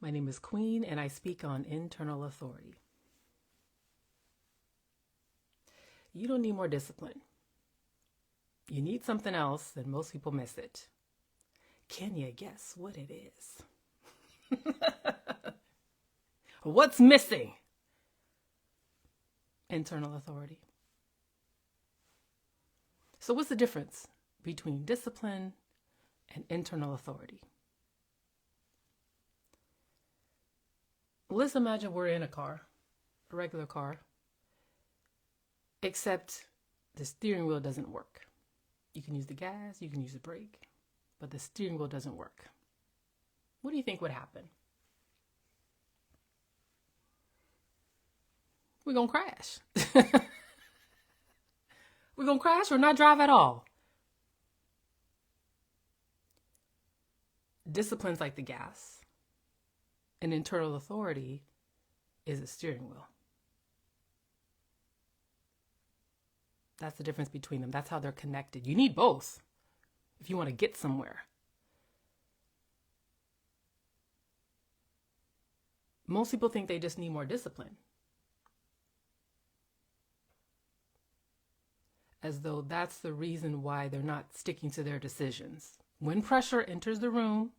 My name is Queen, and I speak on internal authority. You don't need more discipline. You need something else, and most people miss it. Can you guess what it is? What's missing? Internal authority. So what's the difference between discipline and internal authority? Let's imagine we're in a car, a regular car, except the steering wheel doesn't work. You can use the gas, you can use the brake, but the steering wheel doesn't work. What do you think would happen? We're going to crash. We're going to crash or not drive at all. Discipline's like the gas. And internal authority is a steering wheel. That's the difference between them. That's how they're connected. You need both if you want to get somewhere. Most people think they just need more discipline, as though that's the reason why they're not sticking to their decisions. When pressure enters the room,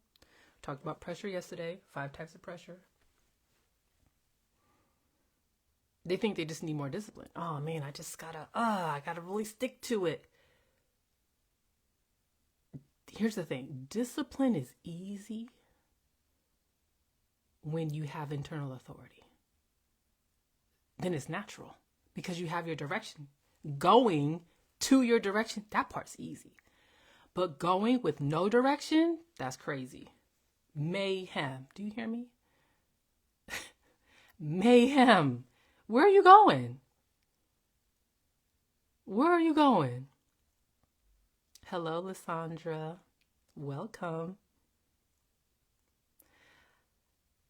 talked about pressure yesterday, 5 types of pressure. They think they just need more discipline. Oh man, I gotta really stick to it. Here's the thing, discipline is easy when you have internal authority. Then it's natural because you have your direction. Going to your direction, that part's easy. But going with no direction, that's crazy. Mayhem. Do you hear me? Mayhem. Where are you going? Where are you going? Hello, Lysandra. Welcome.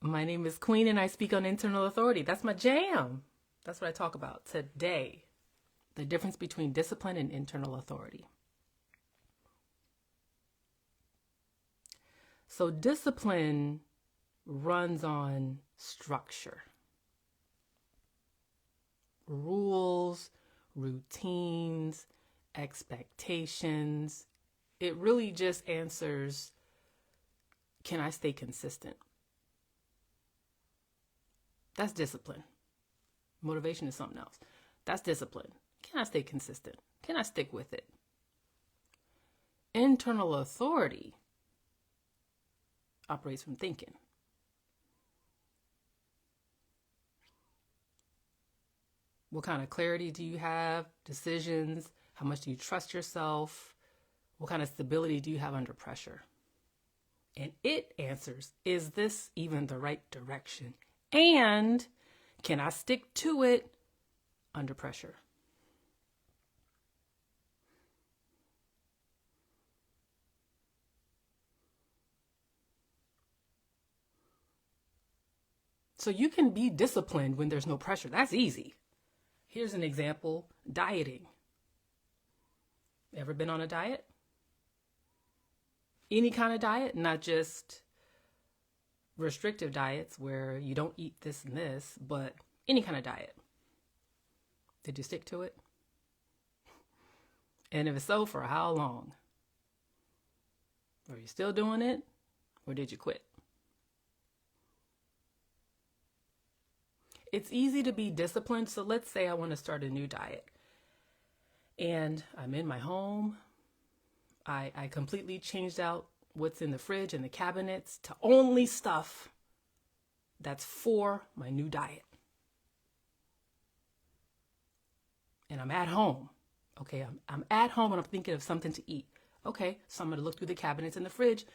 My name is Queen, and I speak on internal authority. That's my jam. That's what I talk about today. The difference between discipline and internal authority. So discipline runs on structure, rules, routines, expectations. It really just answers, can I stay consistent? That's discipline. Motivation is something else. That's discipline. Can I stay consistent? Can I stick with it? Internal authority operates from thinking. What kind of clarity do you have? Decisions? How much do you trust yourself? What kind of stability do you have under pressure? And it answers, is this even the right direction? And can I stick to it under pressure? So you can be disciplined when there's no pressure. That's easy. Here's an example, dieting. Ever been on a diet? Any kind of diet, not just restrictive diets where you don't eat this and this, but any kind of diet. Did you stick to it? And if so, for how long? Are you still doing it, or did you quit? It's easy to be disciplined. So let's say I want to start a new diet and I'm in my home. I completely changed out what's in the fridge and the cabinets to only stuff that's for my new diet. And I'm at home. Okay, I'm at home and I'm thinking of something to eat. Okay, so I'm going to look through the cabinets in the fridge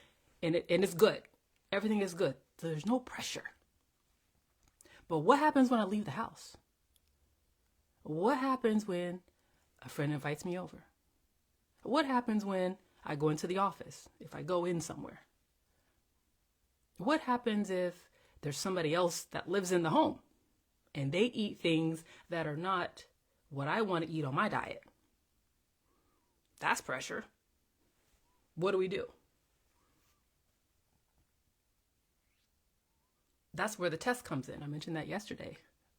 and it's good. Everything is good. So there's no pressure. But what happens when I leave the house? What happens when a friend invites me over? What happens when I go into the office, if I go in somewhere? What happens if there's somebody else that lives in the home and they eat things that are not what I want to eat on my diet? That's pressure. What do we do? That's where the test comes in. I mentioned that yesterday.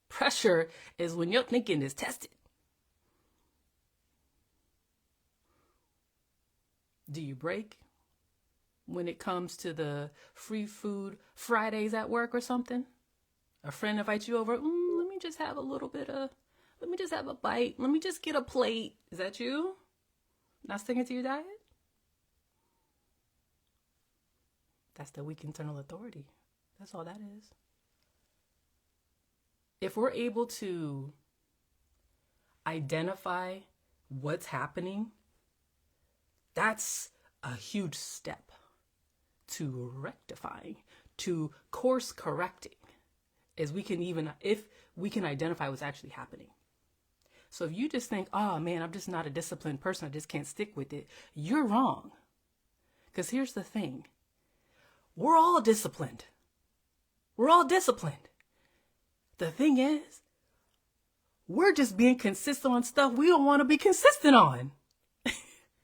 Pressure is when your thinking is tested. Do you break when it comes to the free food Fridays at work or something? A friend invites you over. Let me just have a little bit of, let me just have a bite. Let me just get a plate. Is that you? Not sticking to your diet? That's the weak internal authority. That's all that is. If we're able to identify what's happening, that's a huge step to rectifying, to course correcting, as we can even, if we can identify what's actually happening. So if you just think, oh man, I'm just not a disciplined person, I just can't stick with it, you're wrong. Because here's the thing. We're all disciplined. We're all disciplined. The thing is, we're just being consistent on stuff we don't want to be consistent on.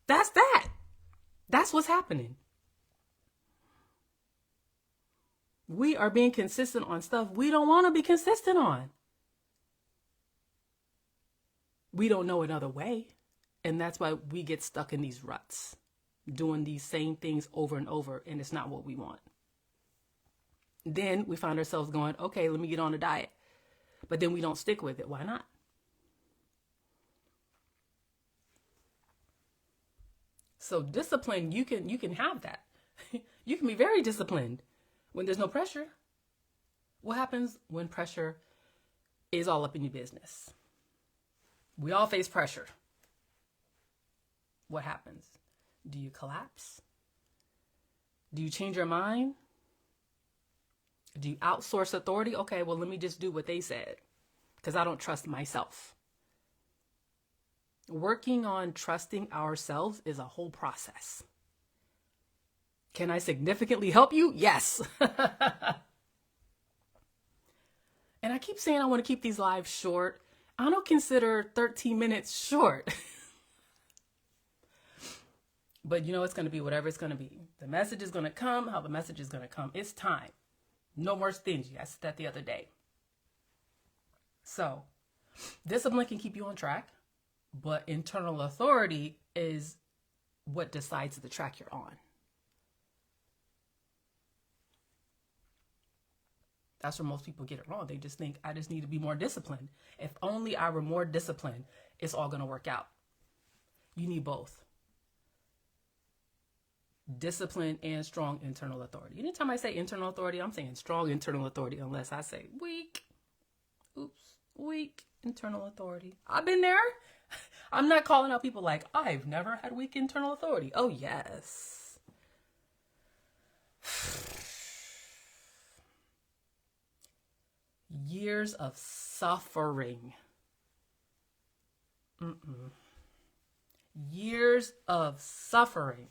That's that. That's what's happening. We are being consistent on stuff we don't want to be consistent on. We don't know another way. And that's why we get stuck in these ruts, doing these same things over and over, and it's not what we want. Then we find ourselves going, okay, let me get on a diet. But then we don't stick with it. Why not? So discipline, you can have that. You can be very disciplined when there's no pressure. What happens when pressure is all up in your business? We all face pressure. What happens? Do you collapse? Do you change your mind? Do you outsource authority? Okay, well, let me just do what they said because I don't trust myself. Working on trusting ourselves is a whole process. Can I significantly help you? Yes. And I keep saying I want to keep these lives short. I don't consider 13 minutes short. But you know, it's going to be whatever it's going to be. The message is going to come, how the message is going to come. It's time. No more stingy. I said that the other day. So, discipline can keep you on track, but internal authority is what decides the track you're on. That's where most people get it wrong. They just think, I just need to be more disciplined. If only I were more disciplined, it's all going to work out. You need both. Discipline and strong internal authority. Anytime I say internal authority, I'm saying strong internal authority, unless I say weak. Weak internal authority. I've been there. I'm not calling out people like, I've never had weak internal authority. Oh, yes. Years of suffering. Years of suffering.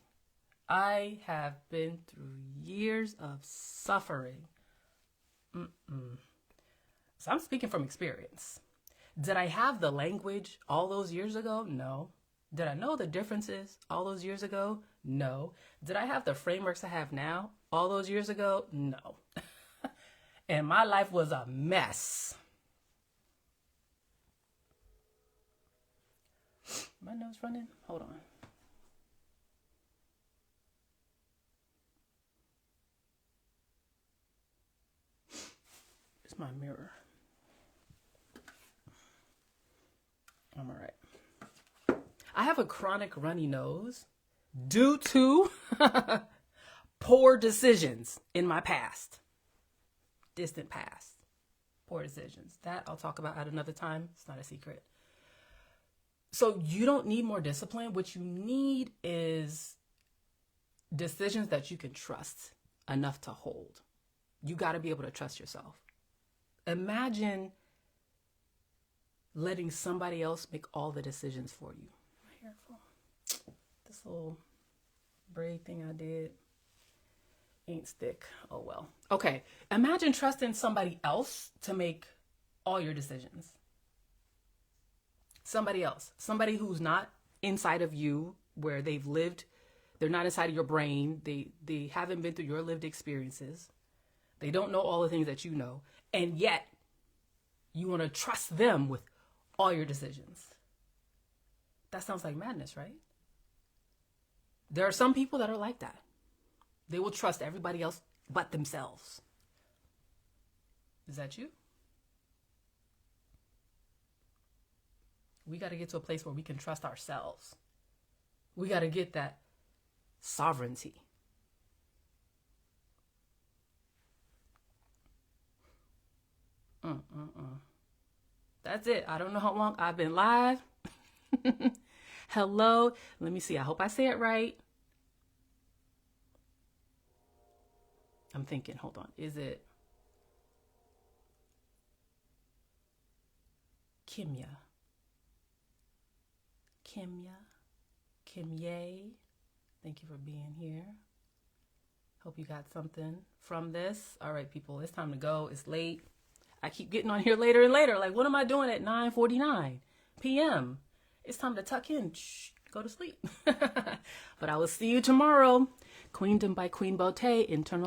I have been through years of suffering. So I'm speaking from experience. Did I have the language all those years ago? No. Did I know the differences all those years ago? No. Did I have the frameworks I have now all those years ago? No. And my life was a mess. My nose running? Hold on. It's my mirror. I'm all right. I have a chronic runny nose due to poor decisions in my past. Distant past. Poor decisions. That I'll talk about at another time. It's not a secret. So you don't need more discipline. What you need is decisions that you can trust enough to hold. You got to be able to trust yourself. Imagine letting somebody else make all the decisions for you. My hair fall. This little braid thing I did ain't stick. Oh well. Okay. Imagine trusting somebody else to make all your decisions. Somebody else. Somebody who's not inside of you, where they've lived. They're not inside of your brain. They haven't been through your lived experiences. They don't know all the things that you know. And yet, you want to trust them with all your decisions. That sounds like madness, right? There are some people that are like that. They will trust everybody else but themselves. Is that you? We got to get to a place where we can trust ourselves. We got to get that sovereignty. That's it. I don't know how long I've been live. Hello. Let me see. I hope I say it right. I'm thinking, hold on. Is it Kimya? Kimye? Thank you for being here. Hope you got something from this. All right, people, it's time to go. It's late. I keep getting on here later and later. Like, what am I doing at 9:49 p.m.? It's time to tuck in. Shh, go to sleep. But I will see you tomorrow. Queendom by Queen Beauté Internal